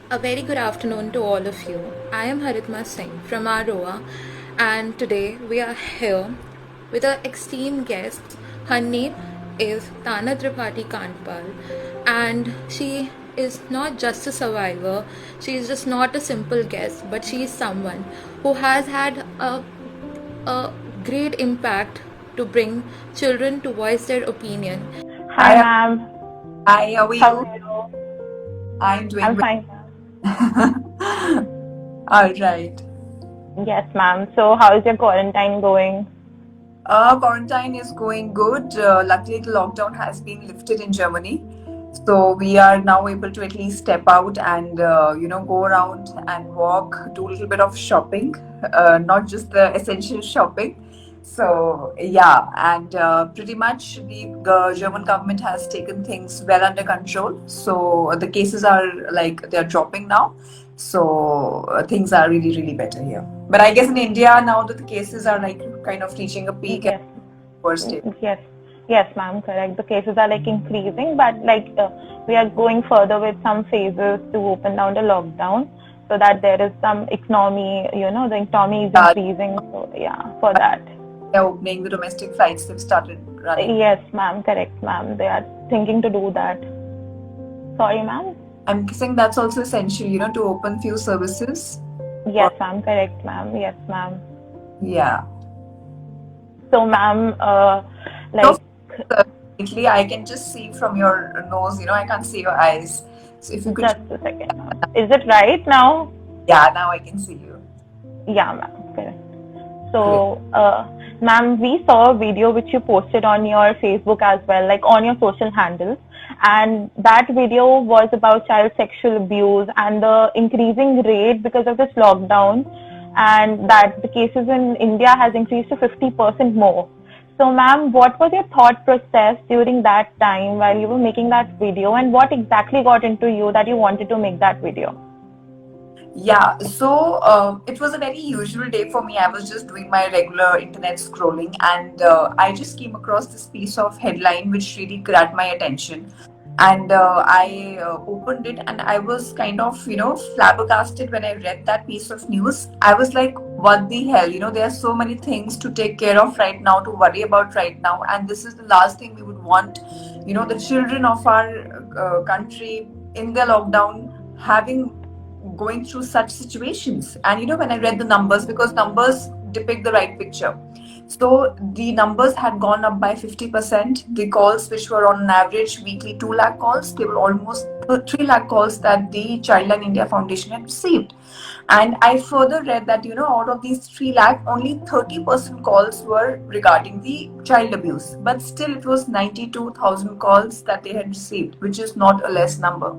A very good afternoon to all of you. I am Haritma Singh from Aroa, and today we are here with our esteemed guest. Her name is Tana Tripathi Kantpal, and she is not just a survivor, she is just not a simple guest, but she is someone who has had a great impact to bring children to voice their opinion. Hi, Hi, ma'am. hi, how are How you? are you? I'm doing I'm fine, ma'am. well. All right. Yes, ma'am. So, how is your quarantine going? Quarantine is going good. Luckily, the lockdown has been lifted in Germany. So we are now able to at least step out and, go around and walk, do a little bit of shopping, not just the essential shopping. So, yeah, and pretty much the German government has taken things well under control. So the cases are like they're dropping now. So things are really, really better here. But I guess in India now that the cases are like kind of reaching a peak and Yes, worst day. yes, yes, ma'am. Correct. The cases are like increasing, but we are going further with some phases to open down the lockdown so that there is some economy. The economy is Yeah, increasing. So, yeah, for that. they're opening the domestic flights. They've started running. Yes, ma'am. Correct, ma'am. They are thinking to do that. Sorry, ma'am. I'm guessing that's also essential, to open few services. Yes, Or ma'am. Correct, ma'am. Yes, ma'am. yeah. So, ma'am, No, like lately I can just see from your nose. I can't see your eyes. So if you could, just a second, ma'am. Is it right now? yeah, now I can see you. Yeah, ma'am. Correct. Great. So, ma'am, we saw a video which you posted on your Facebook as well, like on your social handles. And that video was about child sexual abuse and the increasing rate because of this lockdown, and that the cases in India has increased to 50% more. So, ma'am, what was your thought process during that time while you were making that video, and what exactly got into you that you wanted to make that video? Yeah, so it was a very usual day for me. I was just doing my regular internet scrolling, and I just came across this piece of headline which really grabbed my attention. And I opened it, and I was kind of, flabbergasted when I read that piece of news. I was like, what the hell? There are so many things to take care of right now, to worry about right now, and this is the last thing we would want, the children of our country in the lockdown having going through such situations. And when I read the numbers, because numbers depict the right picture, so the numbers had gone up by 50%. The calls, which were on an average weekly 2 lakh calls, they were almost 3 lakh calls that the Childline India Foundation had received. And I further read that, out of these 3 lakh, only 30% calls were regarding the child abuse. But still, it was 92,000 calls that they had received, which is not a less number.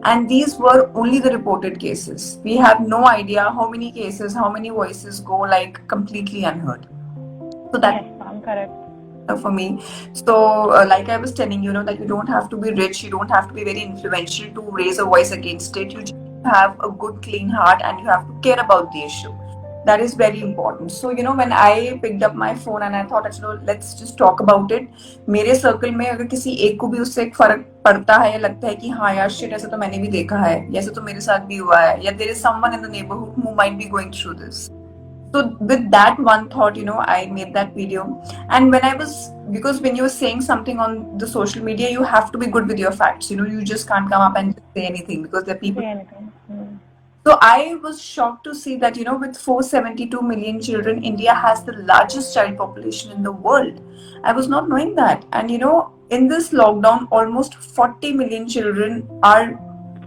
And these were only the reported cases. We have no idea how many cases, how many voices go like completely unheard. So that Yes, ma'am. Correct. for me. So, like I was telling that you don't have to be rich, you don't have to be very influential to raise a voice against it. You just have a good, clean heart, and you have to care about the issue. That is very important. So, when I picked up my phone and I thought, let's just talk about it. मेरे circle में अगर किसी एक को भी उससे एक फर्क पड़ता है या लगता है कि हाँ यार शिट ऐसा तो मैंने भी देखा है, ऐसा तो मेरे साथ भी हुआ है, या there is someone in the neighborhood who might be going through this. So with that one thought, I made that video. And because when you're saying something on the social media, you have to be good with your facts. You just can't come up and just say anything, because there are people. Say anything. Hmm. So I was shocked to see that, with 472 million children, India has the largest child population in the world. I was not knowing that. And, in this lockdown, almost 40 million children are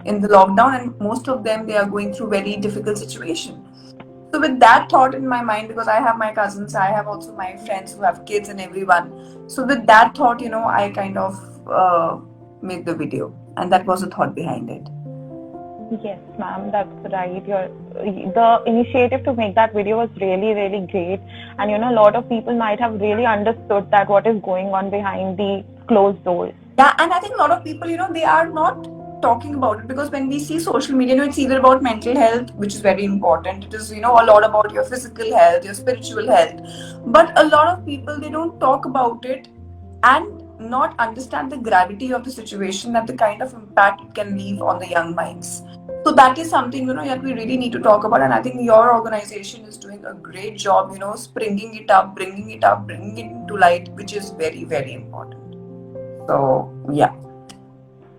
in the lockdown, and most of them, they are going through very difficult situation. So with that thought in my mind, because I have my cousins, I have also my friends who have kids and everyone. So with that thought, I kind of made the video, and that was the thought behind it. Yes, ma'am, that's right. The initiative to make that video was really, really great. And a lot of people might have really understood that what is going on behind the closed doors. Yeah, and I think a lot of people, they are not talking about it, because when we see social media, it's either about mental health, which is very important. It is, a lot about your physical health, your spiritual health. But a lot of people, they don't talk about it and not understand the gravity of the situation and the kind of impact it can leave on the young minds. So that is something, that we really need to talk about. And I think your organization is doing a great job, springing it up, bringing it up, bringing it into light, which is very, very important. So, yeah.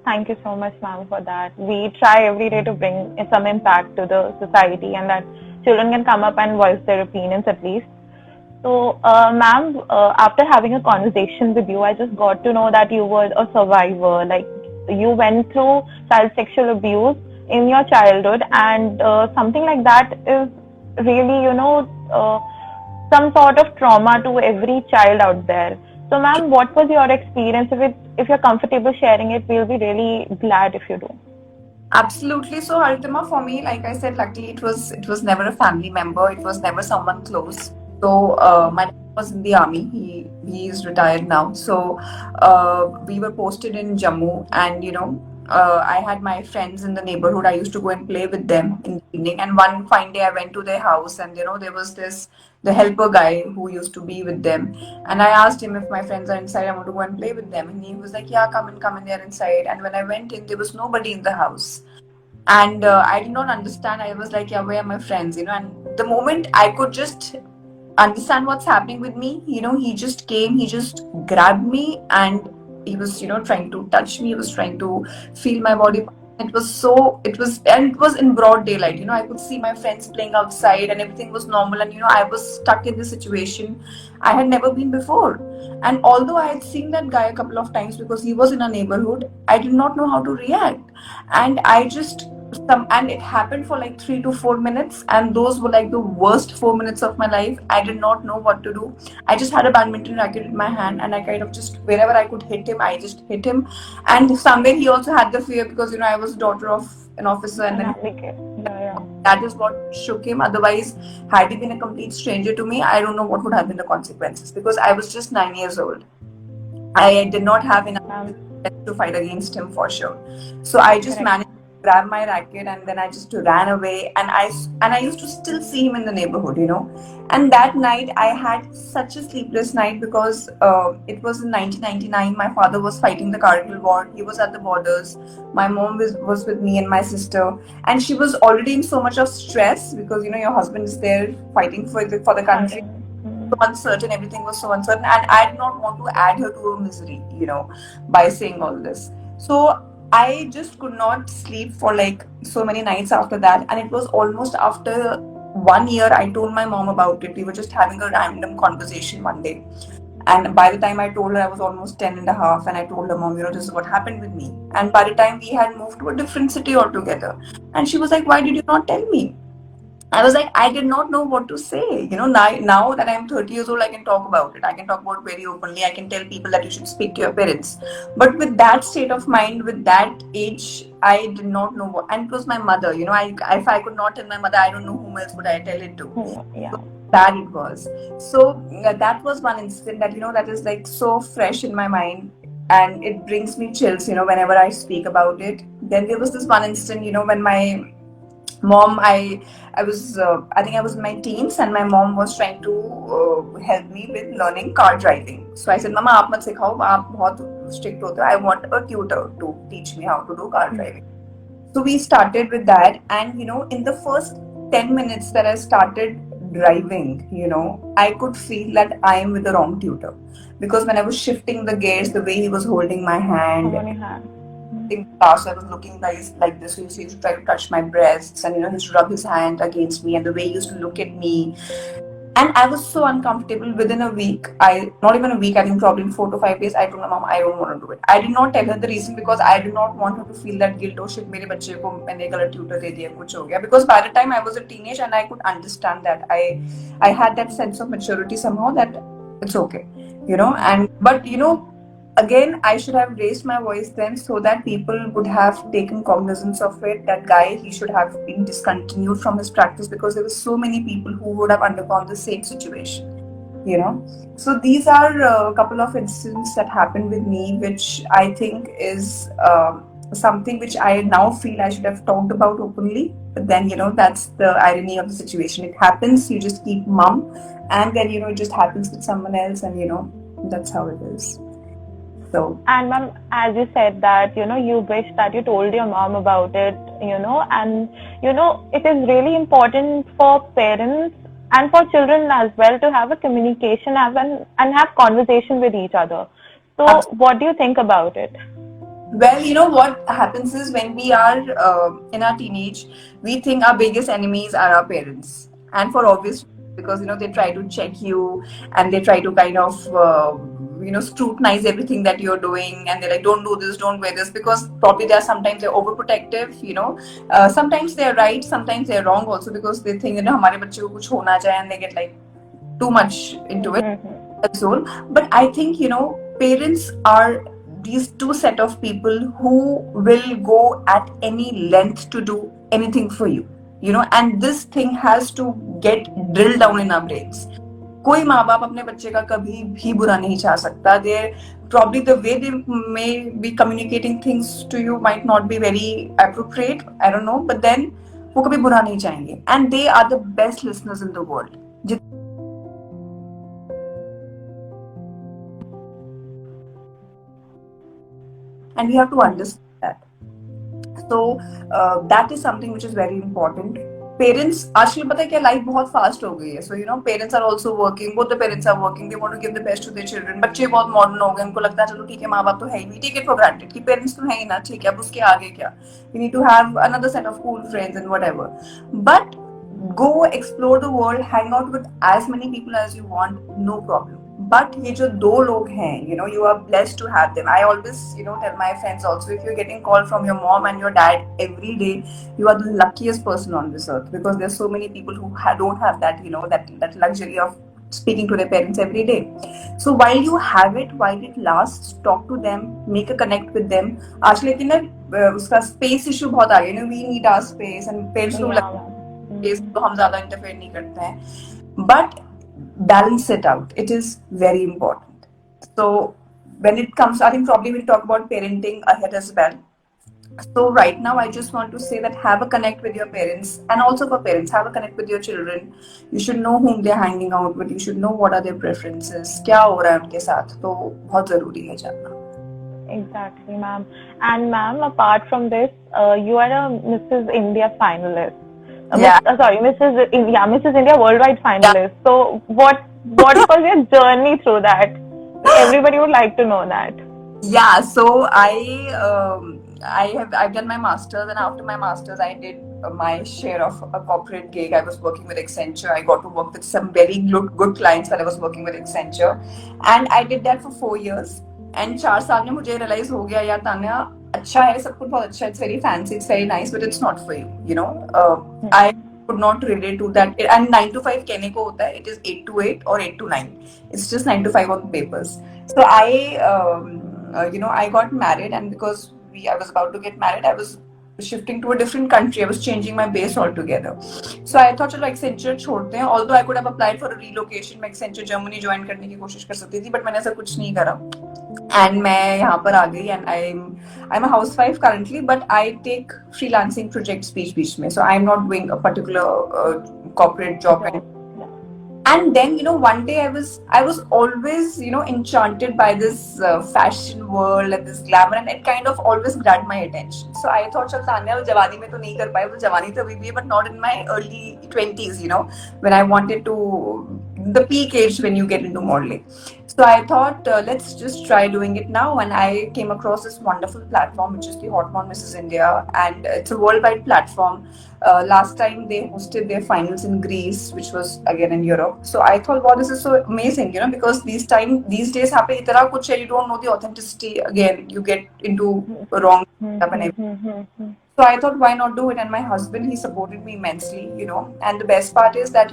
Thank you so much, ma'am, for that. We try every day to bring some impact to the society and that children can come up and voice their opinions at least. So, ma'am, after having a conversation with you, I just got to know that you were a survivor. Like, you went through child sexual abuse in your childhood, and something like that is really, some sort of trauma to every child out there. So, ma'am, what was your experience? If you're comfortable sharing it, we'll be really glad if you do. Absolutely. So Haritama, for me, like I said, luckily it was never a family member. It was never someone close. So my dad was in the army. He is retired now. So we were posted in Jammu, and I had my friends in the neighborhood. I used to go and play with them in the evening. And one fine day, I went to their house, and there was the helper guy who used to be with them. And I asked him if my friends are inside, I want to go and play with them. And he was like, yeah, come in, they're inside. And when I went in, there was nobody in the house. And I did not understand. I was like, yeah, where are my friends? And the moment I could just understand what's happening with me, he just came, he just grabbed me, and he was, trying to touch me, he was trying to feel my body. And it was in broad daylight. I could see my friends playing outside and everything was normal. And I was stuck in this situation I had never been before. And although I had seen that guy a couple of times because he was in our neighborhood, I did not know how to react. And and it happened for like 3 to 4 minutes, and those were like the worst 4 minutes of my life. I did not know what to do. I just had a badminton racket in my hand, and I kind of just, wherever I could hit him, I just hit him. And somewhere he also had the fear because I was daughter of an officer, and then Yeah. that is what shook him. Otherwise, had he been a complete stranger to me, I don't know what would have been the consequences, because I was just 9 years old. I did not have enough to fight against him for sure. So I just managed to grab my racket, and then I just ran away. And I used to still see him in the neighborhood, And that night I had such a sleepless night because it was in 1999. My father was fighting the Kargil war. He was at the borders. My mom was with me and my sister, and she was already in so much of stress because your husband is there fighting for the country. So uncertain, everything was so uncertain, and I did not want to add her to her misery, by saying all this. So I just could not sleep for like so many nights after that. And it was almost after 1 year I told my mom about it. We were just having a random conversation one day, and by the time I told her, I was almost 10 and a half, and I told her, Mom, this is what happened with me. And by the time we had moved to a different city altogether, and she was like, why did you not tell me? I was like, I did not know what to say. Now that I'm 30 years old, I can talk about it. I can talk about it very openly. I can tell people that you should speak to your parents. But with that state of mind, with that age, I did not know what. And it was my mother. If I could not tell my mother, I don't know whom else would I tell it to. Yeah. So bad it was. So that was one incident that, that is like so fresh in my mind. And it brings me chills, whenever I speak about it. Then there was this one incident, when my mom, I think I was in my teens, and my mom was trying to help me with learning car driving. So I said, Mama, aap mat sikhao, aap bahut strict hote ho. I want a tutor to teach me how to do car driving. So we started with that, and in the first 10 minutes that I started driving, I could feel that I am with the wrong tutor, because when I was shifting the gears, the way he was holding my hand, in the past, I was looking like this. He used to try to touch my breasts, and he used to rub his hand against me, and the way he used to look at me. And I was so uncomfortable. Within a week, not even a week, I think probably 4 to 5 days, I told my mom, I don't want to do it. I did not tell her the reason, because I did not want her to feel that guilt. Oh shit, mere bachche ko maine galat tutor de diya, kuch ho gaya. Because by the time I was a teenage, and I could understand that, I had that sense of maturity somehow that it's okay, but again, I should have raised my voice then, so that people would have taken cognizance of it. That guy, he should have been discontinued from his practice, because there were so many people who would have undergone the same situation. So these are a couple of incidents that happened with me, which I think is something which I now feel I should have talked about openly. But then, that's the irony of the situation. It happens, you just keep mum, and then, it just happens with someone else, and, that's how it is. So. And ma'am, as you said that, you wish that you told your mom about it and it is really important for parents and for children as well to have a communication and have conversation with each other. So what do you think about it? Well, you know what happens is when we are in our teenage, we think our biggest enemies are our parents, and for obvious because they try to check you and they try to kind of scrutinize everything that you're doing, and they're like, don't do this, don't wear this, because probably sometimes they're overprotective. Sometimes they're right, sometimes they're wrong also, because they think हमारे बच्चे को कुछ होना चाहिए, and they get like too much into it. That's all. But I think parents are these two set of people who will go at any length to do anything for you, and this thing has to get drilled down in our brains. कोई माँ बाप अपने बच्चे का कभी भी बुरा नहीं चाह सकता. They probably the way they may be communicating things to you might not be very appropriate, I don't know, but then वो कभी बुरा नहीं चाहेंगे, and they are the best listeners in the world. And we have to understand that. So that is something which is very important. Parents, आजकल पता है क्या, life बहुत फास्ट हो गई है. So parents are also working, both the parents are working, they want to give the best to their children. बच्चे बहुत मॉडर्न हो गए, उनको लगता है चलो ठीक है माँ बाप तो है ही, we take it for granted कि पेरेंट्स तो है ही ना, ठीक है अब उसके आगे क्या, we need to have another set of cool friends and whatever. But go explore the world, hang out with as many people as you want, no problem. But ये जो दो लोग हैं, you are blessed to have them. I always, tell my friends also, if you're getting call from your mom and your dad every day, you are the luckiest person on this earth, because there's so many people who don't have that, that luxury of speaking to their parents every day. So while you have it, while it lasts, talk to them, make a connect with them. आज लेकिन ना उसका space issue बहुत आ गया, we need our space, and parents को लगता है space तो हम ज़्यादा interfere नहीं करते हैं. But balance it out. It is very important. So when it comes, I think probably we'll talk about parenting ahead as well. So right now I just want to say that have a connect with your parents, and also for parents, have a connect with your children. You should know whom they're hanging out with. You should know what are their preferences. क्या हो रहा है उनके साथ, तो बहुत जरूरी है जानना. Exactly, ma'am. And ma'am, apart from this, you are a Mrs. India finalist. Mrs. India worldwide finalist. Yeah. So what was your journey through that? Everybody would like to know that. Yeah, so I've done my masters, and after my masters I did my share of a corporate gig. I was working with Accenture. I got to work with some very good clients while I was working with Accenture, and I did that for 4 years. And 4 साल में मुझे realize हो गया यार तान्या, अच्छा है, सब कुछ बहुत अच्छा है, it's very fancy, it's very nice, but it's not for you. I could not relate to that. And 9 to 5 कहने को होता है, it is 8 to 8 or 8 to 9. It's just 9 to 5 on papers. So I got married, and because I was about to get married, I was shifting to a different country. I was changing my base altogether. So I thought चलो Accenture छोड़ते हैं. Although I could have applied for a relocation, मैं Accenture Germany join करने की कोशिश कर सकती थी, but मैंने ऐसा कुछ नहीं करा. And मैं यहाँ पर आ गई, and I'm a housewife currently, but I take freelancing projects बीच में. So I'm not doing a particular corporate job. And then one day I was always enchanted by this fashion world and this glamour, and it kind of always grabbed my attention. So I thought चल तान्या जवानी में तो नहीं कर पाई, वो जवानी तो अभी भी है, but not in my early 20s, when I wanted to, the peak age when you get into modeling. So I thought let's just try doing it now, and I came across this wonderful platform which is the Hotmon Mrs. India, and it's a worldwide platform. Last time they hosted their finals in Greece, which was again in Europe. So I thought, wow, this is so amazing, because these days happen itna kuch hai, you don't know the authenticity. Again, you get into wrong stuff and everything. So I thought, why not do it? And my husband, he supported me immensely, and the best part is that,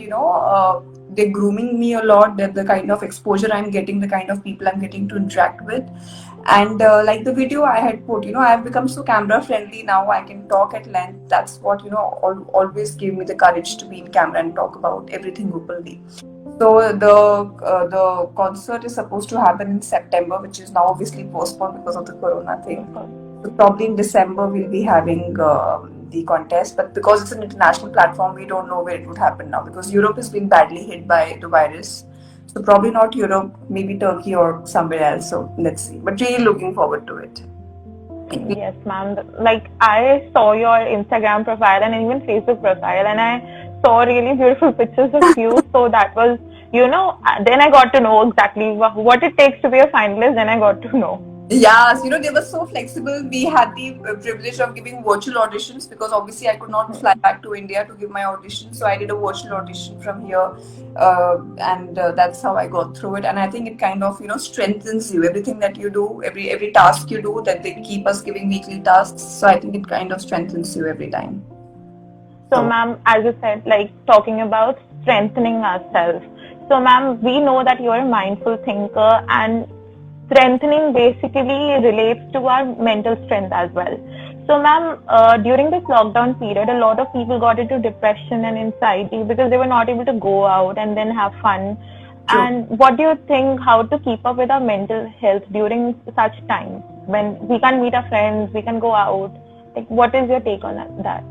they're grooming me a lot, that the kind of exposure I'm getting, the kind of people I'm getting to interact with. And like the video I had put, I have become so camera friendly now. I can talk at length. That's what, always gave me the courage to be in camera and talk about everything openly. So the concert is supposed to happen in September, which is now obviously postponed because of the corona thing. So probably in December we'll be having the contest, but because it's an international platform, we don't know where it would happen now, because Europe has been badly hit by the virus. So probably not Europe, maybe Turkey or somewhere else. So let's see. But really looking forward to it. Yes, ma'am. Like I saw your Instagram profile and even Facebook profile, and I saw really beautiful pictures of you. So that was, then I got to know exactly what it takes to be a finalist. Then I got to know. Yes, they were so flexible. We had the privilege of giving virtual auditions because obviously I could not fly back to India to give my audition. So I did a virtual audition from here, and that's how I got through it. And I think it kind of strengthens you. Everything that you do, every task you do, that they keep us giving weekly tasks. So I think it kind of strengthens you every time. So, ma'am, as you said, like talking about strengthening ourselves. So, ma'am, we know that you're a mindful thinker, and strengthening basically relates to our mental strength as well. So, ma'am, during this lockdown period, a lot of people got into depression and anxiety because they were not able to go out and then have fun. True. And what do you think, how to keep up with our mental health during such times when we can't meet our friends, we can go out? Like, what is your take on that?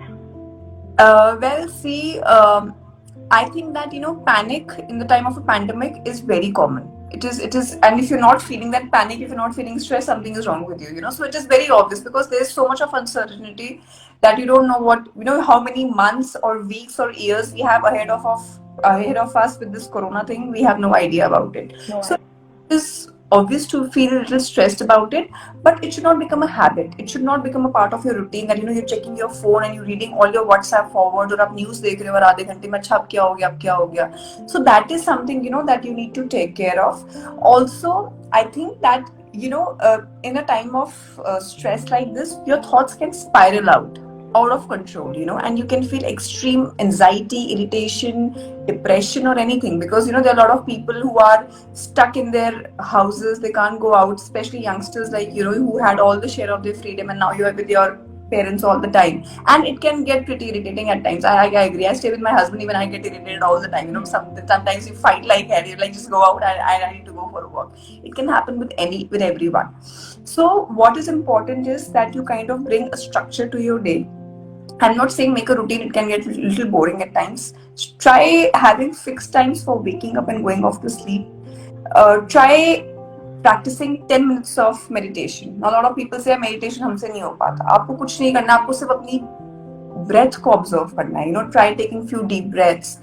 Well, see, I think that panic in the time of a pandemic is very common. It is, and if you're not feeling that panic, if you're not feeling stress, something is wrong with you. So it is very obvious because there's so much of uncertainty that you don't know how many months or weeks or years we have ahead of us with this corona thing. We have no idea about it. No, So it is obvious to feel a little stressed about it, but it should not become a habit. It should not become a part of your routine that you're checking your phone and you're reading all your WhatsApp forward, or आप news देख रहे हो और आधे घंटे में अच्छा अब क्या हो गया अब क्या हो गया. So that is something that you need to take care of. Also, I think that in a time of stress like this, your thoughts can spiral out of control, and you can feel extreme anxiety, irritation, depression, or anything, because there are a lot of people who are stuck in their houses. They can't go out, especially youngsters like who had all the share of their freedom, and now you are with your parents all the time, and it can get pretty irritating at times. I agree. I stay with my husband, even I get irritated all the time. Sometimes you fight like hell. You're like, just go out. I need to go for a walk. It can happen with everyone. So what is important is that you kind of bring a structure to your day. I'm not saying make a routine, it can get a little boring at times. Try having fixed times for waking up and going off to sleep. Try practicing 10 minutes of meditation. Now, a lot of people say meditation हमसे नहीं हो पाता. आपको कुछ नहीं करना, आपको सिर्फ अपनी breath को observe करना है. Try taking few deep breaths.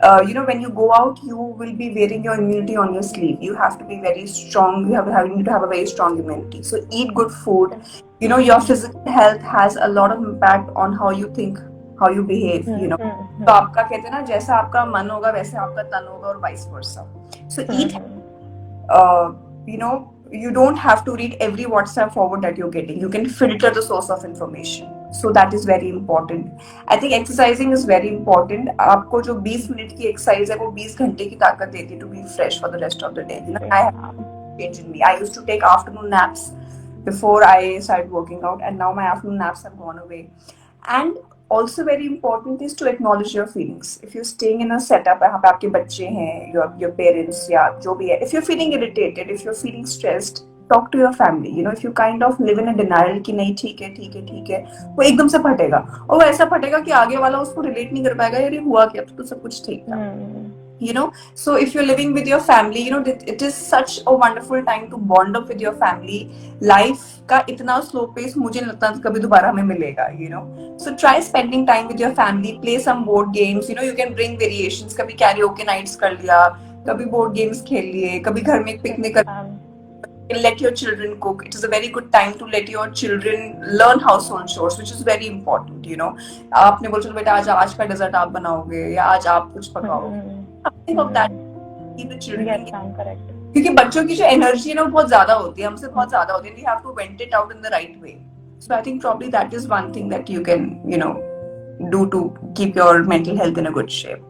When you go out, you will be wearing your immunity on your sleeve. You have to be very strong. You need to have a very strong immunity. So eat good food. Your physical health has a lot of impact on how you think, how you behave. तो आपका कहते हैं ना, जैसा आपका मन होगा वैसे आपका तन होगा, और vice versa. So eat. You don't have to read every WhatsApp forward that you're getting. You can filter the source of information. So that is very important. I think exercising is very important. आपको जो 20 minute की exercise है वो 20 घंटे की ताकत देती है to be fresh for the rest of the day. I have changed in me. I used to take afternoon naps before I started working out, and now my afternoon naps have gone away. And also very important is to acknowledge your feelings. If you're staying in a setup यहाँ पे आपके बच्चे हैं, your parents या जो भी है, if you're feeling irritated, if you're feeling stressed, talk to your family. If you kind of live in a denial कि नहीं ठीक है, वो एकदम से फटेगा, और वो ऐसा फटेगा कि आगे वाला उसको relate नहीं कर पाएगा, यार ये हुआ क्या, तो सब कुछ ठीक था. So if you're living with your family, it is such a wonderful time to bond up with your family. Life का इतना slow pace मुझे नहीं लगता कभी दोबारा हमें मिलेगा. So try spending time with your family, play some board games. You can bring variations. कभी karaoke nights कर लिया, कभी board games खेल लिए, कभी घर में एक picnic कर. Let your children cook. It is a very good time to let your children learn household chores, which is very important. आपने बोला चलो बेटा आज का dessert आप बनाओगे या आज आप कुछ पकाओगे. Something of that. Keep the children. Yes, I'm correct. क्योंकि बच्चों की जो एनर्जी है ना वो बहुत ज्यादा होती है, हमसे बहुत ज्यादा होती है. We have to vent it out in the right way. So I think probably that is one thing that you can do to keep your mental health in a good shape.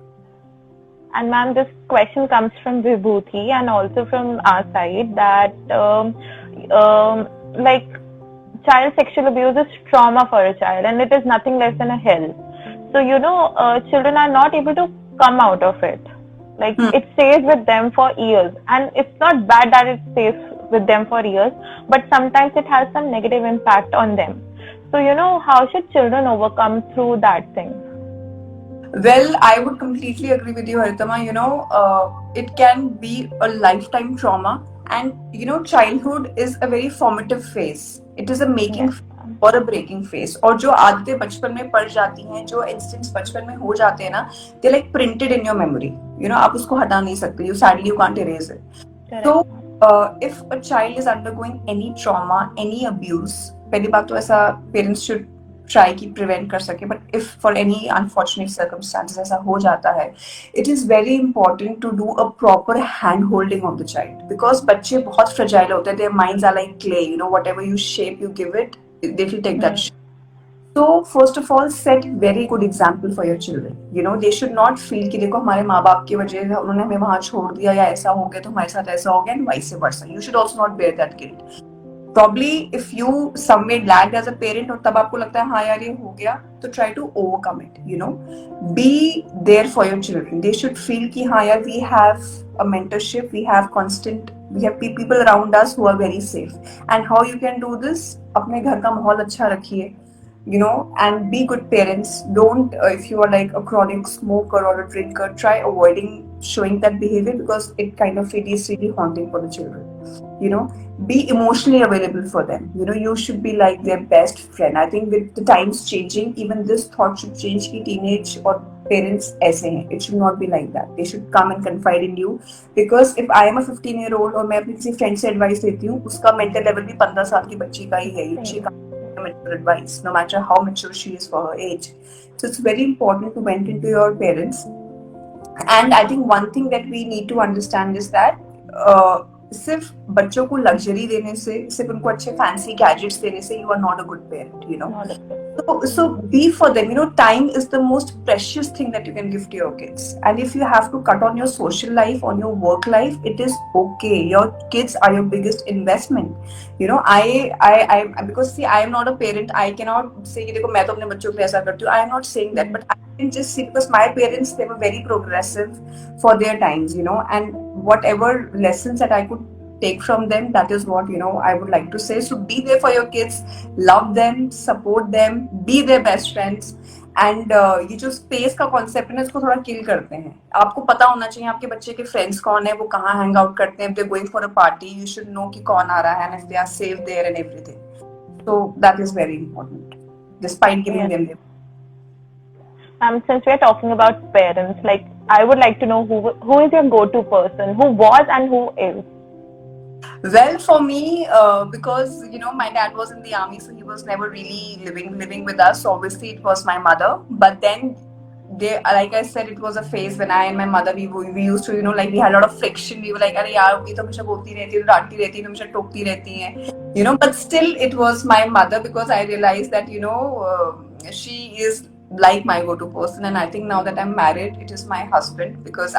And ma'am, this question comes from Vibhuti and also from our side that like child sexual abuse is trauma for a child, and it is nothing less than a hell. So children are not able to come out of it. Like it stays with them for years, and it's not bad that it stays with them for years, but sometimes it has some negative impact on them. So how should children overcome through that thing? Well, I would completely agree with you, Haritama. It can be a lifetime trauma, and childhood is a very formative phase. It is a making phase और a breaking face, और जो आदतें बचपन में पड़ जाती हैं, जो इंस्टिंक्ट्स बचपन में हो जाते हैं ना, they like printed in your memory, you know, आप उसको हटा नहीं सकते, you sadly you can't erase it. So, if a child is undergoing any trauma, any abuse, पहली बात तो ऐसा parents should try कि prevent कर सके, but if for any unfortunate circumstances ऐसा हो जाता है, it is very important to do a proper hand holding of the child, because बच्चे बहुत fragile होते हैं, their minds are like clay, you know, whatever you shape you give it, they will take that shape. So first of all, set very good example for your children. You know, they should not feel कि देखो हमारे माँ बाप की वजह से उन्होंने हमें वहाँ छोड़ दिया या ऐसा हो गया तो हमारे साथ ऐसा हो गया, and vice versa. You should also not bear that guilt. Probably if you somewhere lagged as a parent और तब आपको लगता है हाँ यार ये हो गया, तो try to overcome it. You know, be there for your children. They should feel कि हाँ यार we have a mentorship, we have constant, we have people around us who are very safe. And how you can do this? अपने घर का माहौल अच्छा रखिए. You know, and be good parents. Don't, if you are like a chronic smoker or a drinker, try avoiding showing that behavior, because it kind of is really haunting for the children. You know, be emotionally available for them. You know, you should be like their best friend. I think with the times changing, even this thought should change कि teenage or parents ऐसे हैं. It should not be like that. They should come and confide in you, because if I am a 15-year-old और मैं अपनी किसी friend से advice लेती हूँ, उसका mental level भी 15 साल की बच्ची का ही है. She can't mature advice, no matter how mature she is for her age. So it's very important to vent into your parents. And I think one thing that we need to understand is that सिर्फ बच्चों को luxury देने से, सिर्फ उनको अच्छे fancy gadgets देने से, you are not a good parent, you know. So be for them. You know, time is the most precious thing that you can give to your kids. And if you have to cut on your social life, on your work life, it is okay. Your kids are your biggest investment. You know, I because see, I am not a parent. I cannot say कि देखो मैं तो अपने बच्चों के लिए ऐसा करती हूँ. I am not saying that, but I can just see, because my parents, they were very progressive for their times, you know, and whatever lessons that I could take from them, that is what, you know, I would like to say. So be there for your kids, love them, support them, be their best friends. And ये जो space का concept है ना, इसको थोड़ा किल करते हैं. आपको पता होना चाहिए आपके बच्चे के फ्रेंड्स कौन है, वो कहाँ हैंग आउट करते हैं. if they're going for a party, you should know कि कौन आ रहा है, and if they are safe there and everything. So that is very important, despite giving them their. Since we are talking about parents, like I would like to know who is your go-to person, who was and who is. Well, for me, because you know my dad was in the army, so he was never really living with us. So obviously, it was my mother. But then, like I said, it was a phase when I and my mother we used to, you know, like we had a lot of friction. We were like, अरे यार ये तो हमेशा बोलती रहती है, डांटती रहती है, हमेशा टोकती रहती है, you know. But still, it was my mother, because I realized that, you know, she is like my go-to person. And I think now that I'm married, it is my husband, because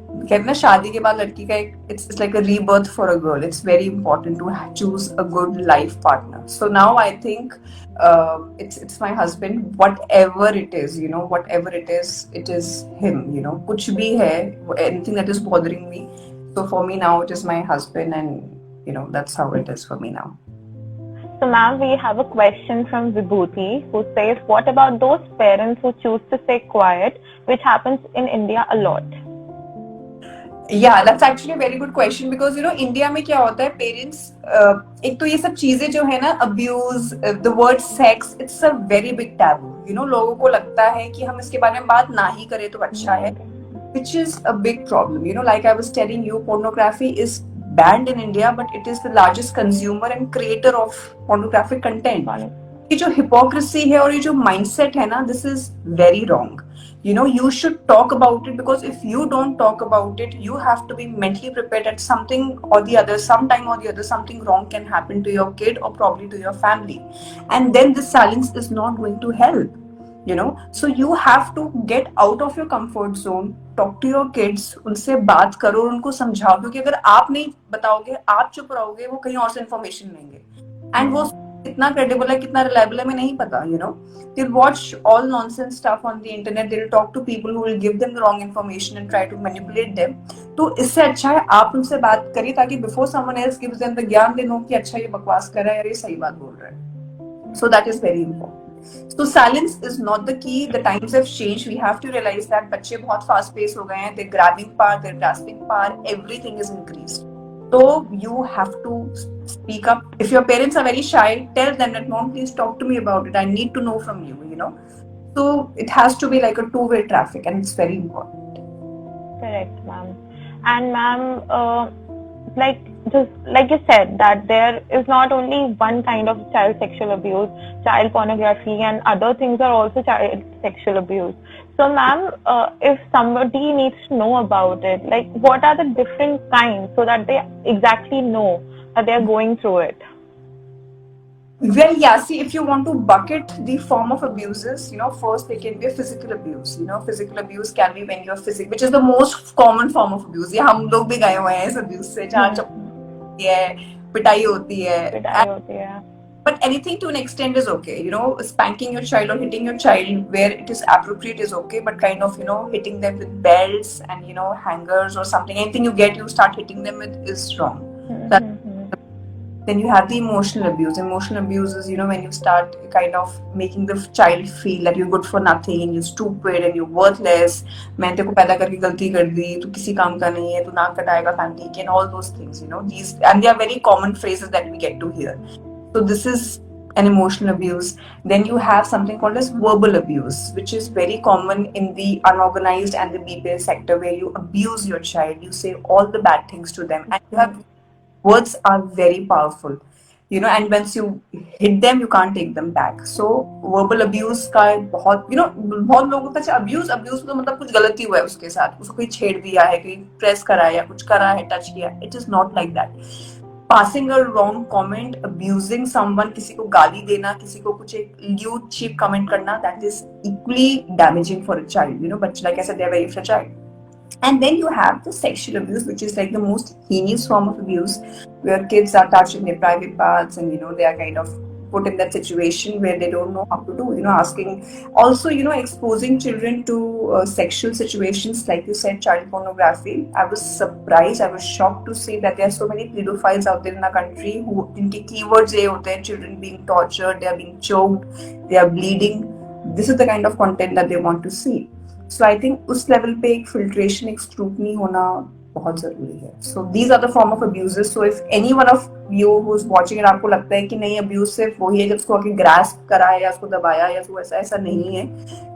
कहते हैं ना शादी के बाद लड़की का एक it's like a rebirth for a girl. It's very important to choose a good life partner. So now I think it's my husband. Whatever it is, you know, whatever it is him. You know, कुछ भी है, anything that is bothering me. So for me now, it is my husband, and you know, that's how it is for me now. So ma'am, we have a question from Vibhuti, who says, what about those parents who choose to stay quiet, which happens in India a lot? Yeah, that's actually a very good question, because you know India में क्या होता है, parents एक तो ये सब चीजें जो है ना, abuse, the word sex, it's a very big taboo. You know, लोगों को लगता है कि हम इसके बारे में बात ना ही करें तो अच्छा है, which is a big problem. You know, like I was telling you, pornography is banned in India, but it is the largest consumer and creator of pornographic content. ये जो hypocrisy है और ये जो mindset है ना, this is very wrong. You know, you should talk about it, because if you don't talk about it, you have to be mentally prepared that something or the other, sometime or the other, something wrong can happen to your kid or probably to your family. And then this silence is not going to help, you know. So you have to get out of your comfort zone, talk to your kids, उनसे बात करो, उनको समझाओ, क्योंकि अगर आप नहीं बताओगे, आप चुप रहोगे, वो कहीं और से information लेंगे. And वो कितना credible है, कितना reliable है, मैं नहीं पता, you know. They'll watch all nonsense stuff on the internet. They'll talk to people who will give them the wrong information and try to manipulate them. तो इससे अच्छा है आप उनसे बात करिए, ताकि before someone else gives them the ज्ञान, they know कि अच्छा ये बकवास कर रहा है या ये सही बात बोल रहा है. So that is very important. So silence is not the key. The times have changed. We have to realize that बच्चे बहुत fast paced हो गए हैं. Their grabbing power, their grasping power, everything is increased. So you have to speak up. If your parents are very shy, tell them that, mom, please talk to me about it. I need to know from you, you know. So it has to be like a two-way traffic, and it's very important. Correct, ma'am. And ma'am, like just like you said, that there is not only one kind of child sexual abuse, child pornography, and other things are also child sexual abuse. So, ma'am, if somebody needs to know about it, like what are the different kinds so that they exactly know that they are going through it? Well, yeah, see, if you want to bucket the form of abuses, you know, first there can be a physical abuse. You know, physical abuse can be when you're physical, which is the most common form of abuse. ये हम लोग भी गए हुए हैं इस abuse से, जहाँ चपटी है, पिटाई होती है. But anything to an extent is okay. You know, spanking your child or hitting your child where it is appropriate is okay, but kind of, you know, hitting them with belts and, you know, hangers or something, anything you get, you start hitting them with is wrong. Then you have the emotional abuse. Emotional abuse is, you know, when you start kind of making the child feel that you're good for nothing, you're stupid and you're worthless. मैं तेरे को पैदा करके गलती कर दी, तू किसी काम का नहीं है, तू नाक कटाएगा फैंटी के, and all those things, you know. These, and they are very common phrases that we get to hear. So this is an emotional abuse. Then you have something called as verbal abuse, which is very common in the unorganized and the BPL sector, where you abuse your child, you say all the bad things to them, and you have words are very powerful, you know, and once you hit them, you can't take them back. So verbal abuse का बहुत, you know, बहुत लोगों का abuse तो मतलब कुछ गलती हुआ है उसके साथ, उसको कोई छेड़ दिया है, कोई प्रेस करा है या कुछ करा है, टच किया. It is not like that. Passing a wrong comment, abusing someone, किसी को गाली देना, किसी को कुछ एक lewd cheap comment करना, that is equally damaging for a child. You know, but like I said, they are very fragile. And then you have the sexual abuse, which is like the most heinous form of abuse, where kids are touched in their private parts, and, you know, they are kind of put in that situation where they don't know how to do, you know, asking, also, you know, exposing children to sexual situations, like you said, child pornography. I was surprised, I was shocked to see that there are so many pedophiles out there in our country who, इनके keywords ये होते हैं, children being tortured, they are being choked, they are bleeding. This is the kind of content that they want to see. So I think उस level पे एक filtration, एक scrutiny होना बहुत जरूरी है. So these are the form of abuses. So if any one of you who's watching it, आपको लगता है कि नहीं abuse सिर्फ वही है जब उसको आके grasp करा है या उसको दबाया या तो ऐसा नहीं है.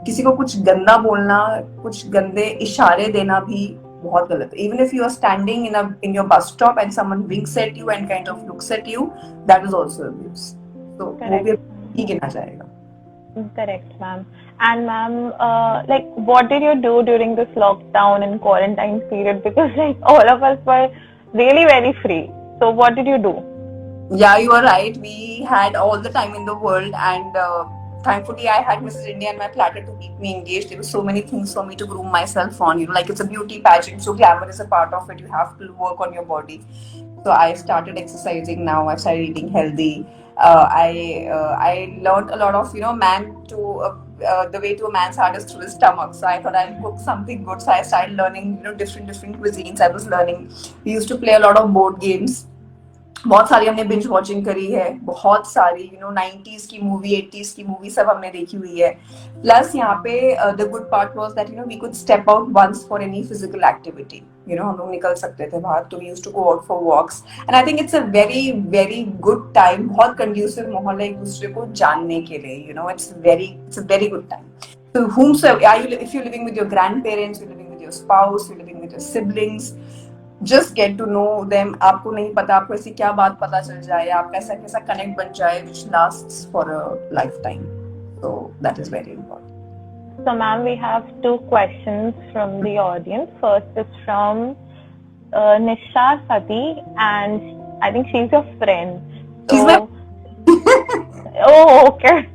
किसी को कुछ गंदा बोलना, कुछ गंदे इशारे देना भी बहुत गलत है. Even if you are standing in your bus stop and someone winks at you and kind of looks at you, that is also abuse. So वो भी ही गिना जाएगा. Correct, ma'am. And ma'am, like, what did you do during this lockdown and quarantine period? Because like all of us were really very free. So what did you do? Yeah, you are right. We had all the time in the world, and thankfully I had Mrs. India and my platter to keep me engaged. There were so many things for me to groom myself on. You know, like it's a beauty pageant, so glamour is a part of it. You have to work on your body. So I started exercising now. I started eating healthy. I learned a lot of, you know, the way to a man's heart is through his stomach. So I thought I'd cook something good. So I started learning, you know, different cuisines. I was learning. We used to play a lot of board games. बहुत सारी हमने binge watching करी है, बहुत सारी, you know, 90s की movie, 80s की movie सब हमने देखी हुई है. प्लस यहाँ पे the good part was that, you know, we could step out once for any physical activity. You know, हम लोग निकल सकते थे बाहर, तो we used to go out for walks, and I think it's a very very good time. बहुत conducive माहौल है एक दूसरे को जानने के लिए. You know, it's a very good time. So whomsoever, if you're living with your grandparents, you're living with your spouse, you're living with your siblings, just get to know them. आपको नहीं पता आपको ऐसी क्या बात पता चल जाए, आपका ऐसा कैसा कनेक्ट बन जाए which lasts for a lifetime. So that is very important. So ma'am, we have 2 questions from the audience. First is from Nisha Sati, and I think she's your friend. She's my Oh, okay.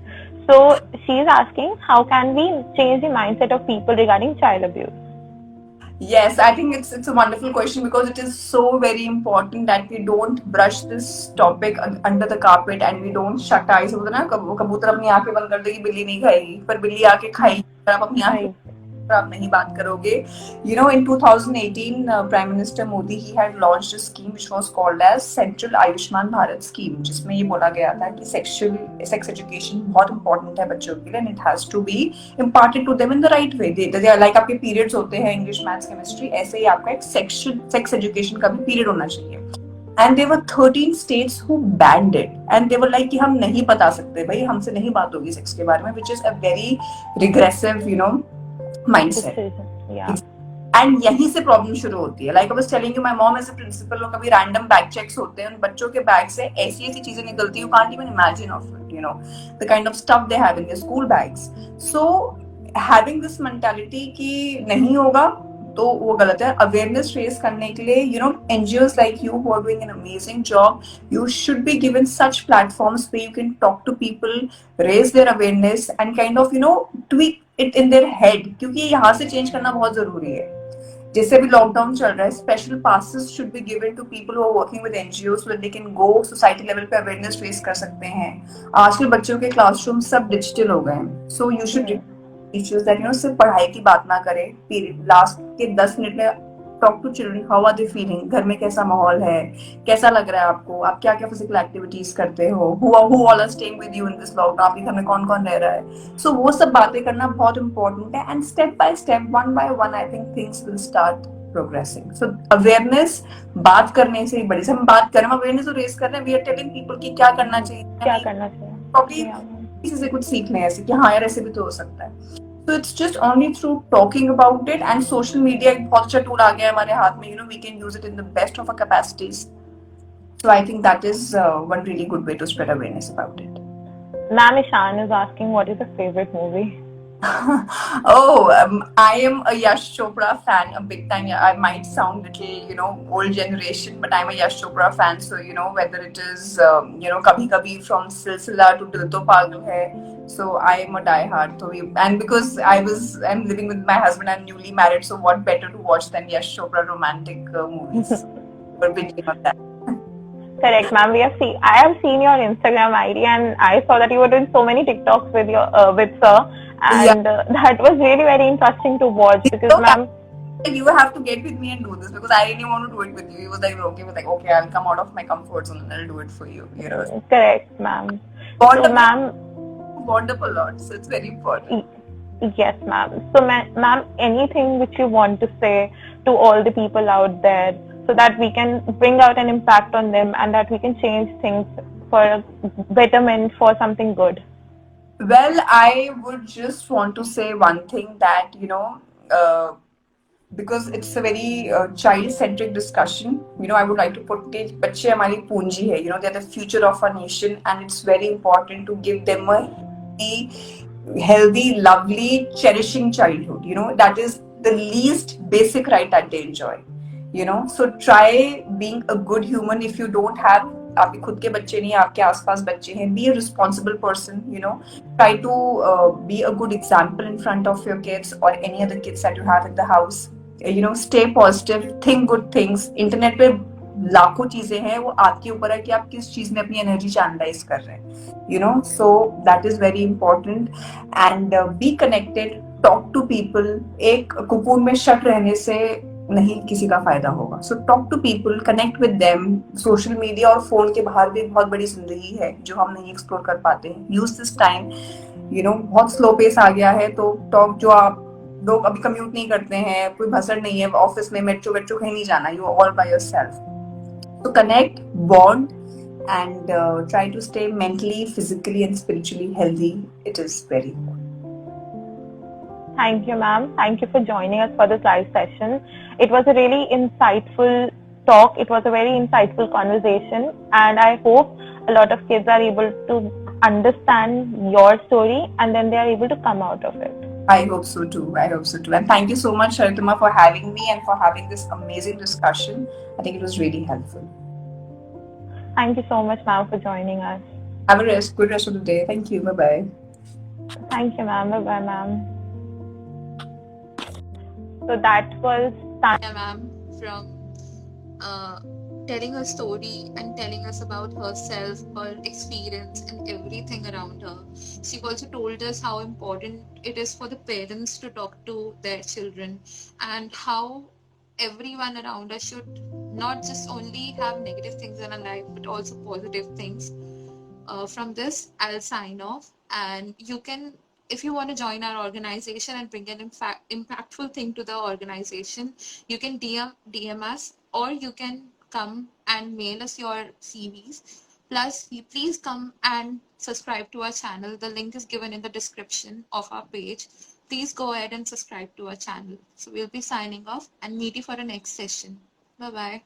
So she's asking, how can we change the mindset of people regarding child abuse? Yes, I think it's a wonderful question, because it is so very important that we don't brush this topic under the carpet and we don't shut eyes. होता ना, कबूतर अपनी आंखें बंद कर देगी, बिल्ली नहीं खाएगी, पर बिल्ली आके खाएगी, आप अपनी आंखें आप नहीं बात करोगे. You know, in 2018, Prime Minister Modi, he had launched a scheme which was called as Central Ayushman Bharat Scheme, जिसमें ये बोला गया था कि sex education बहुत important है बच्चों के लिए, and it has to be imparted to them in the right way. They like आपके periods होते हैं English, Maths, Chemistry, ऐसे ही आपका एक sex education का भी period होना चाहिए. and there were 13 states who banned it, and they were like कि हम नहीं बता सकते भाई, हमसे नहीं बात होगी सेक्स के बारे में, which is a very regressive, mindset. Decision. Yeah. And यहीं से प्रॉब्लम शुरू होती है. Like I was telling you, my mom as a principal, और कभी रैंडम बैग चेक्स होते हैं, उन बच्चों के बैग से ऐसी ऐसी चीजें निकलती है, you can't even imagine of it, the kind of stuff they have in their school bags. So having this mentality कि नहीं होगा तो वो गलत है. अवेयरनेस रेज करने के लिए, NGOs like you who are doing an amazing job, you should be given such platforms where you can talk to people, raise their awareness, and kind of tweak it in their head, क्योंकि यहाँ से change करना बहुत जरूरी है. जैसे भी lockdown चल रहा है, special passes should be given to people who are working with NGOs, so they can go society level पे अवेयरनेस रेज कर सकते हैं. आजकल बच्चों के क्लासरूम सब डिजिटल हो गए हैं, so you should teachers that सिर्फ पढ़ाई की बात ना करें, लास्ट के 10 मिनट में talk to children, how are they feeling, घर में कैसा माहौल है, कैसा लग रहा है आपको, आप क्या क्या फिजिकल एक्टिविटीज करते हो, who all are staying with you in this lockdown, आपके घर में कौन कौन रह रहा है. सो वो सब बातें करना बहुत इंपॉर्टेंट है, and step by step, one by one, I think things will start progressing. So awareness बात करने से ही बड़ी, हम बात करें, अवेयरनेस तो रेज कर रहे हैं, वी आर टेलिंग पीपल कि क्या करना चाहिए, प्रॉब्ली किसी से कुछ सीख लें ऐसे कि हाँ यार ऐसे भी तो हो सकता है. So it's just only through talking about it, and social media एक बहुत अच्छा tool आ गया है हमारे हाथ में, we can use it in the best of our capacities. So I think that is one really good way to spread awareness about it. Ma'am Ishan is asking, what is your favorite movie? I am a Yash Chopra fan, a big time. I might sound little, old generation, but I'm a Yash Chopra fan. So, whether it is, Kabhi Kabhi from Silsila to Dil To Pagal Hai. So I am a diehard. So and because I'm living with my husband, I'm newly married. So what better to watch than Yash Chopra romantic movies? We're binging on that. Correct, ma'am. I have seen your Instagram ID, and I saw that you were doing so many TikToks with with sir, and that was really very interesting to watch. Because, ma'am, you have to get with me and do this, because I really want to do it with you. He was like, okay, I'll come out of my comfort zone and I'll do it for you. Correct, ma'am. So, ma'am, bond up a lot, so it's very important. Yes, ma'am. So, ma'am, anything which you want to say to all the people out there, so that we can bring out an impact on them, and that we can change things for a betterment, for something good? Well, I would just want to say one thing, that because it's a very child-centric discussion, I would like to put it, बच्चे हमारी पूंजी है, they're the future of our nation, and it's very important to give them a healthy, lovely, cherishing childhood. That is the least basic right that they enjoy. So try being a good human. If you don't have, आपके खुद के बच्चे नहीं, आपके आसपास बच्चे हैं, be a responsible person. Try to be a good example in front of your kids or any other kids that you have in the house. Stay positive, think good things. Internet पे लाखों चीजें हैं, वो आपके ऊपर है कि आप किस चीज में अपनी एनर्जी चैनलाइज कर रहे हैं. So that is very important, and be connected, talk to people. एक कुकून में शट रहने से नहीं किसी का फायदा होगा. So talk to people, connect with them. Social media और फोन के बाहर भी बहुत बड़ी जिंदगी है जो हम नहीं एक्सप्लोर कर पाते हैं. यूज दिस टाइम, बहुत स्लो पेस आ गया है, तो टॉक, जो आप लोग अभी कम्यूट नहीं करते हैं, कोई भसड़ नहीं है ऑफिस में, मेट्रो कहीं नहीं जाना, you are all by yourself. तो connect, bond, and try to stay mentally, physically and spiritually healthy. It is very important. Thank you, ma'am. Thank you for joining us for this live session. It was a really insightful talk. It was a very insightful conversation, and I hope a lot of kids are able to understand your story, and then they are able to come out of it. I hope so too. And thank you so much, Sharitama, for having me and for having this amazing discussion. I think it was really helpful. Thank you so much, ma'am, for joining us. Have a good rest of the day. Thank you. Bye-bye. Thank you, ma'am. Bye-bye, ma'am. So that was Tanya ma'am from telling her story and telling us about herself, her experience, and everything around her. She also told us how important it is for the parents to talk to their children, and how everyone around us should not just only have negative things in our life, but also positive things. From this, I'll sign off, and you can, if you want to join our organization and bring an impactful thing to the organization, you can DM us, or you can come and mail us your CVs. Plus, please come and subscribe to our channel. The link is given in the description of our page. Please go ahead and subscribe to our channel. So we'll be signing off and meet you for the next session. Bye bye.